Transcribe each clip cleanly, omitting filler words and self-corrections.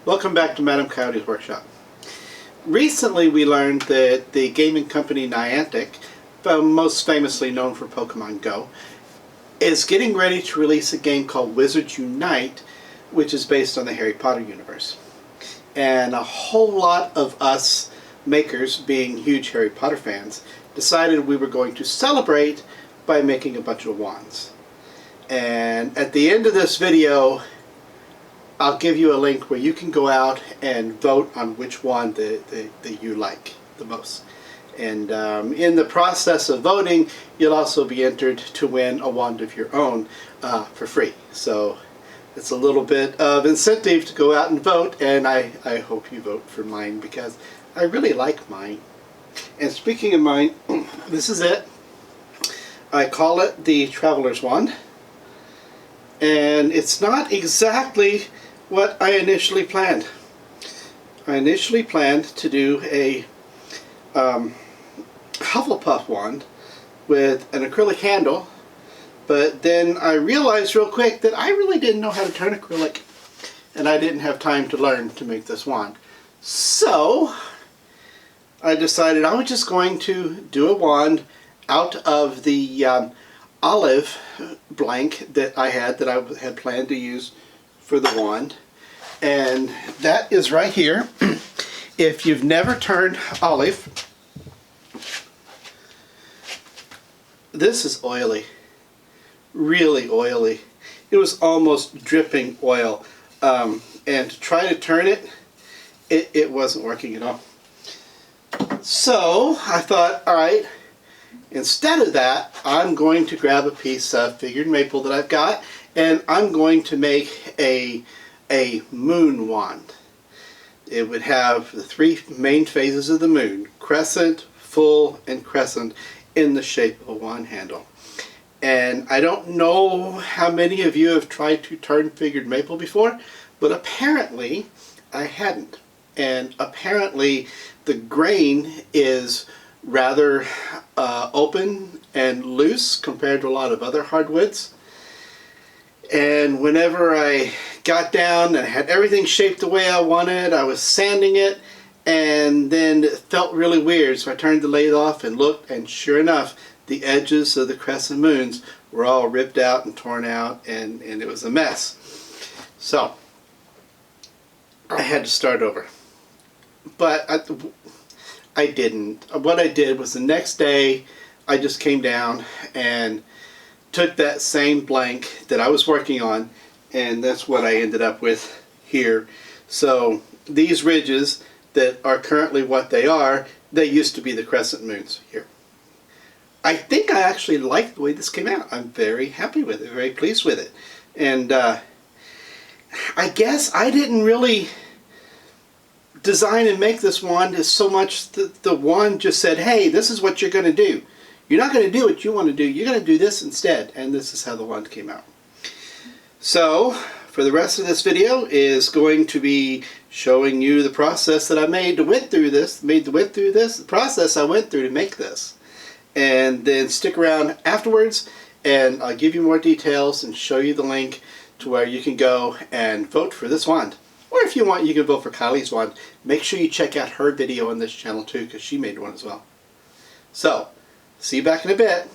Welcome back to Madam Coyote's workshop. Recently we learned that the gaming company Niantic, most famously known for Pokemon Go, is getting ready to release a game called Wizards Unite, which is based on the Harry Potter universe. And a whole lot of us makers, being huge Harry Potter fans, decided we were going to celebrate by making a bunch of wands. And at the end of this video, I'll give you a link where you can go out and vote on which wand that you like the most. And in the process of voting, you'll also be entered to win a wand of your own for free. So it's a little bit of incentive to go out and vote, and I hope you vote for mine because I really like mine. And speaking of mine, this is it. I call it the Traveler's Wand. And it's not exactly what I initially planned. I initially planned to do a Hufflepuff wand with an acrylic handle, but then I realized real quick that I really didn't know how to turn acrylic, and I didn't have time to learn to make this wand. So I decided I was just going to do a wand out of the olive blank that I had planned to use for the wand, and that is right here. If you've never turned olive, this is oily, really oily. It was almost dripping oil, and to try to turn it, it wasn't working at all. So I thought, alright, instead of that, I'm going to grab a piece of figured maple that I've got, and I'm going to make a moon wand. It would have the three main phases of the moon: crescent, full, and crescent, in the shape of a wand handle. And I don't know how many of you have tried to turn figured maple before, but apparently I hadn't. And apparently the grain is rather open and loose compared to a lot of other hardwoods. And whenever I got down and had everything shaped the way I wanted, I was sanding it, and then it felt really weird. So I turned the lathe off and looked, and sure enough, the edges of the crescent moons were all ripped out and torn out, and it was a mess. So I had to start over. But I didn't. What I did was the next day I just came down and took that same blank that I was working on, and that's what I ended up with here. So these ridges that are currently what they are, they used to be the crescent moons here. I think I actually like the way this came out. I'm very happy with it, very pleased with it. And I guess I didn't really design and make this wand as so much the wand just said, hey, this is what you're going to do. You're not going to do what you want to do. You're going to do this instead. And this is how the wand came out. So for the rest of this video is going to be showing you the process that I went through the process I went through to make this. And then stick around afterwards and I'll give you more details and show you the link to where you can go and vote for this wand. Or if you want, you can vote for Kylie's wand. Make sure you check out her video on this channel too, because she made one as well. So, see you back in a bit.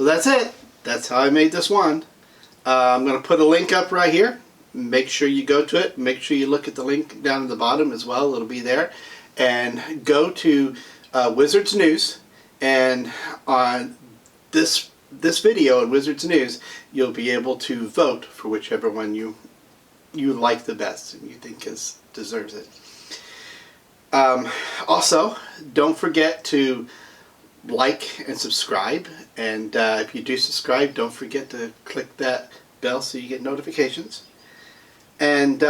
So that's it. That's how I made this wand. I'm going to put a link up right here. Make sure you go to it. Make sure you look at the link down at the bottom as well. It'll be there. And go to Wizards News, and on this video in Wizards News, you'll be able to vote for whichever one you like the best and you think deserves it. Also, don't forget to like and subscribe, and if you do subscribe, don't forget to click that bell so you get notifications. And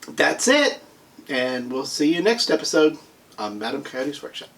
that's it, and we'll see you next episode on Madam Coyote's Workshop.